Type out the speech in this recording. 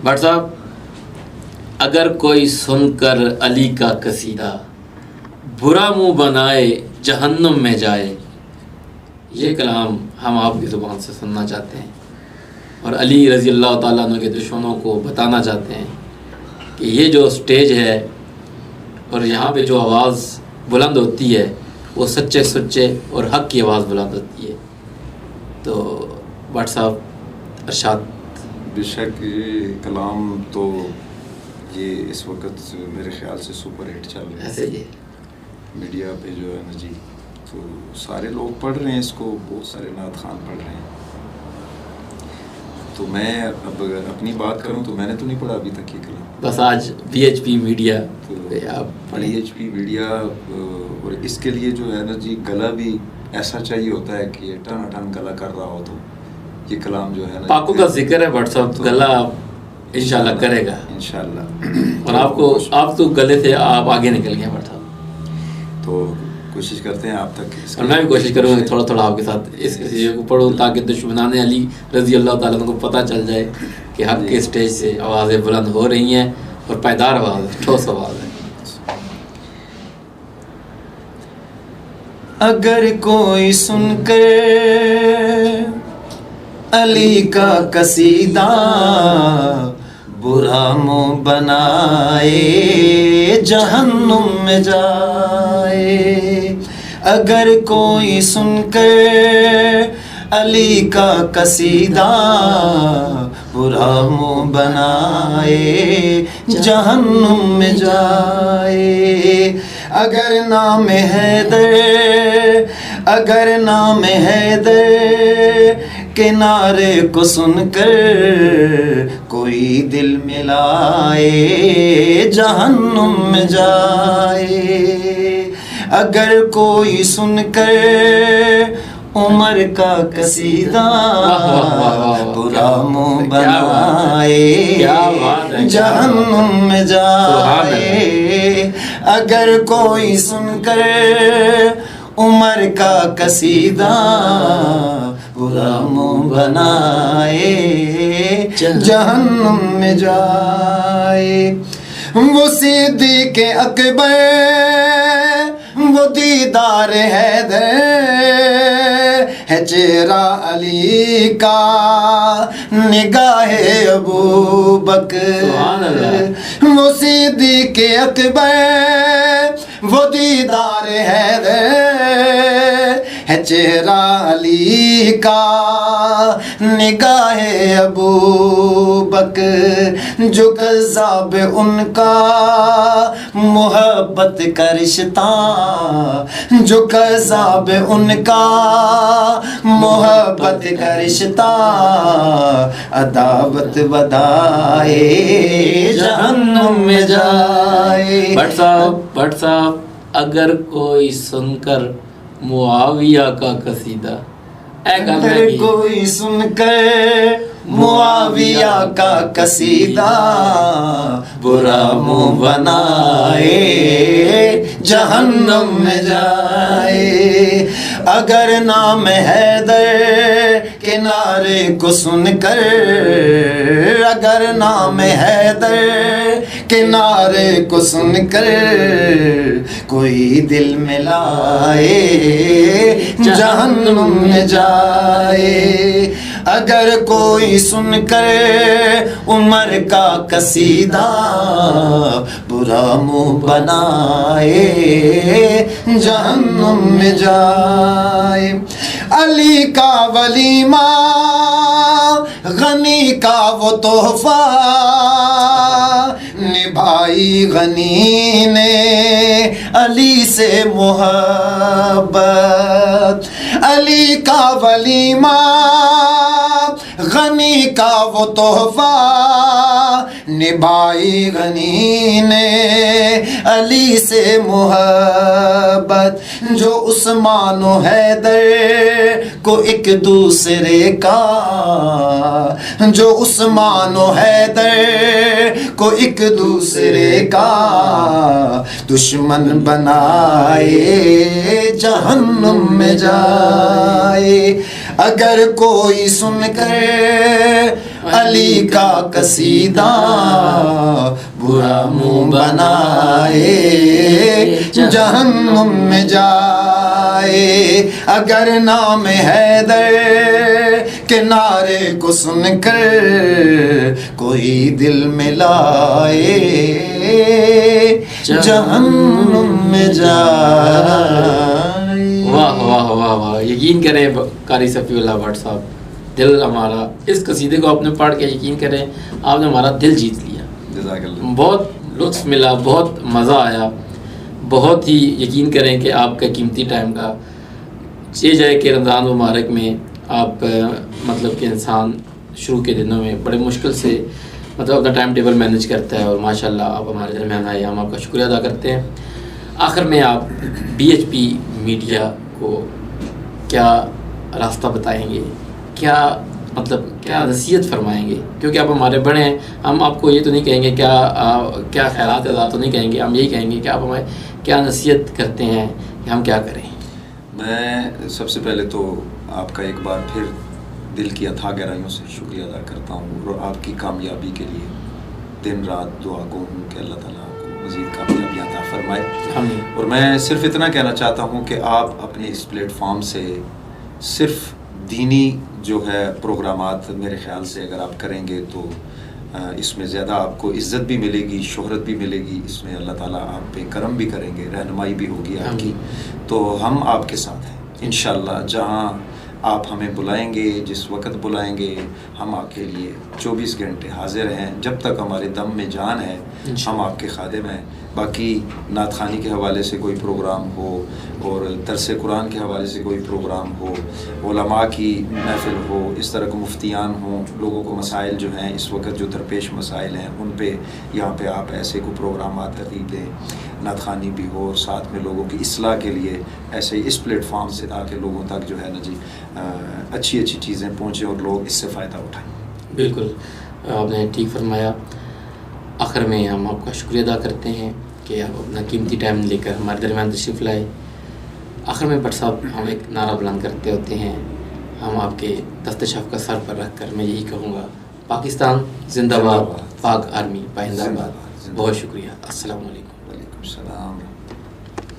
But صاحب اگر کوئی سن کر علی کا قصیدہ برا منہ بنائے جہنم میں جائے، یہ کلام ہم آپ کی زبان سے سننا چاہتے ہیں اور علی رضی اللہ تعالیٰ عنہ کے دشمنوں کو بتانا چاہتے ہیں کہ یہ جو سٹیج ہے اور یہاں پہ جو آواز بلند ہوتی ہے وہ سچے سچے اور حق کی آواز بلند ہوتی ہے. تو بٹ صاحب ارشاد. بے شک یہ کلام تو یہ اس وقت میرے خیال سے سپر ہٹ چل رہا ہے ایسے ہی میڈیا پہ جو ہے نا جی. تو سارے لوگ پڑھ رہے ہیں اس کو، بہت سارے نعت خوان پڑھ رہے ہیں. تو میں اب اگر اپنی بات کروں تو میں نے تو نہیں پڑھا ابھی تک یہ کلام، بس آج B H P media B H P media. اور اس کے لیے جو ہے نا جی گلا بھی ایسا چاہیے ہوتا ہے کہ ٹن ٹن گلا کر رہا ہو تو یہ کلام جو ہے نا پاکوں کا ذکر ہے بٹ صاحب گلا انشاءاللہ کرے گا انشاءاللہ. اور آپ تو گلے سے آپ آگے نکل گئے بٹ صاحب. تو کوشش کرتے ہیں آپ تک اور میں بھی کوشش کروں گا تھوڑا تھوڑا آپ کے ساتھ اس کو پڑھوں تاکہ دشمنان علی رضی اللہ تعالیٰ عنہ کو پتہ چل جائے کہ حق کے اسٹیج سے آوازیں بلند ہو رہی ہیں اور پائیدار آواز ہے، ٹھوس آواز ہے. اگر کوئی سن کر علی کا قصیدہ برا منہ بنائے جہنم میں جائے. اگر کوئی سن کر علی کا قصیدہ برا منہ بنائے جہنم میں جائے. اگر نام حیدر، اگر نام حیدر کے نعرے کو سن کر کوئی دل ملائے جہنم میں جائے. اگر کوئی سن کر عمر کا قصیدہ برا منہ بنائے جہنم میں جائے. اگر کوئی سن کر عمر کا قصیدہ برا منہ بنائے جہنم میں جائے. وہ صدیق اکبر وہ دیدار حیدر ہے چہرہ علی کا نگاہ ابو بکر. وہ صدیق اکبر وہ دیدار حیدر ہے چہرہ علی کا نگاہ ابو بکر. جو کذاب ان کا محبت کا رشتہ، جو کذاب ان کا محبت کا رشتہ عداوت بدائے جہنم میں جائے. بٹ صاحب اگر کوئی سن کر معاویہ کا قصیدہ، اگر کوئی سن کر معاویہ کا قصیدہ برا منہ بنائے جہنم میں جائے. اگر نام حیدر کے نعرے کو سن کر، اگر نام حیدر کے نعرے کو سن کر کوئی دل ملائے جہنم میں جائے. اگر کوئی سن کر عمر کا قصیدہ برا منہ بنائے جہنم میں جائے. علی کا ولیمہ غنی کا وہ تحفہ نبھائی غنی نے علی سے محبت. علی کا ولیمہ غنی کا وہ تحفہ نبھائی غنی نے علی سے محبت. جو عثمان و حیدر کو ایک دوسرے کا، جو عثمان و حیدر کو ایک دوسرے کا دشمن بنائے جہنم میں جائے. اگر کوئی سن کر علی کا قصیدہ برا منہ بنائے جہنم میں جائے. اگر نام حیدر کے نعرے کو سن کر کوئی دل میں لائے جہنم میں جائے. واہ واہ واہ واہ. یقین کریں قاری صفی اللہ بٹ صاحب، دل ہمارا اس قصیدے کو آپ نے پڑھ کے یقین کریں آپ نے ہمارا دل جیت لیا. جزاک اللہ. بہت لطف ملا، بہت مزہ آیا، بہت ہی یقین کریں کہ آپ کا قیمتی ٹائم کا یہ جائے کہ رمضان مبارک میں آپ مطلب کہ انسان شروع کے دنوں میں بڑے مشکل سے مطلب اپنا ٹائم ٹیبل مینیج کرتا ہے، اور ماشاءاللہ آپ ہمارے درمیان آئے، ہم آپ کا شکریہ ادا کرتے ہیں. آخر میں آپ BHP میڈیا کو کیا راستہ بتائیں گے، کیا مطلب کیا نصیحت فرمائیں گے؟ کیونکہ آپ ہمارے بڑے ہیں، ہم آپ کو یہ تو نہیں کہیں گے کیا خیرات ادا تو نہیں کہیں گے، ہم یہی کہیں گے کہ آپ ہمیں کیا نصیحت کرتے ہیں کہ ہم کیا کریں. میں سب سے پہلے تو آپ کا ایک بار پھر دل کی اتھاہ گہرائیوں سے شکریہ ادا کرتا ہوں، اور آپ کی کامیابی کے لیے دن رات دعا گو ہوں کہ اللہ تعالیٰ آپ کو مزید کامیابیاں عطا فرمائے. اور میں صرف اتنا کہنا چاہتا ہوں کہ آپ اپنے اس پلیٹ فارم سے صرف دینی جو ہے پروگرامات میرے خیال سے اگر آپ کریں گے تو اس میں زیادہ آپ کو عزت بھی ملے گی، شہرت بھی ملے گی، اس میں اللہ تعالیٰ آپ پہ کرم بھی کریں گے، رہنمائی بھی ہوگی آپ کی. تو ہم آپ کے ساتھ ہیں انشاءاللہ. جہاں آپ ہمیں بلائیں گے، جس وقت بلائیں گے، ہم آپ کے لیے 24 گھنٹے حاضر ہیں. جب تک ہمارے دم میں جان ہے ہم آپ کے خادم ہیں. باقی نعت خوانی کے حوالے سے کوئی پروگرام ہو، اور درس قرآن کے حوالے سے کوئی پروگرام ہو، علماء کی محفل ہو، اس طرح کے مفتیان ہوں، لوگوں کو مسائل جو ہیں اس وقت جو درپیش مسائل ہیں ان پہ یہاں پہ آپ ایسے کو پروگرامات ترتیب دیں، نعت خوانی بھی ہو، اور ساتھ میں لوگوں کی اصلاح کے لیے ایسے ہی اس پلیٹ فارم سے تاکہ لوگوں تک جو ہے نا جی اچھی اچھی چیزیں پہنچیں اور لوگ اس سے فائدہ اٹھائیں. بالکل آپ نے ٹھیک فرمایا. آخر میں ہم آپ کا شکریہ ادا کرتے ہیں کہ آپ اپنا قیمتی ٹائم لے کر ہمارے درمیان تشریف لائے. آخر میں بٹ صاحب ہم ایک نعرہ بلند کرتے ہوتے ہیں، ہم آپ کے دست شفقت سر پر رکھ کر میں یہی کہوں گا، پاکستان زندہ باد، پاک آرمی پائندہ باد. بہت شکریہ. السلام علیکم. وعلیکم السلام.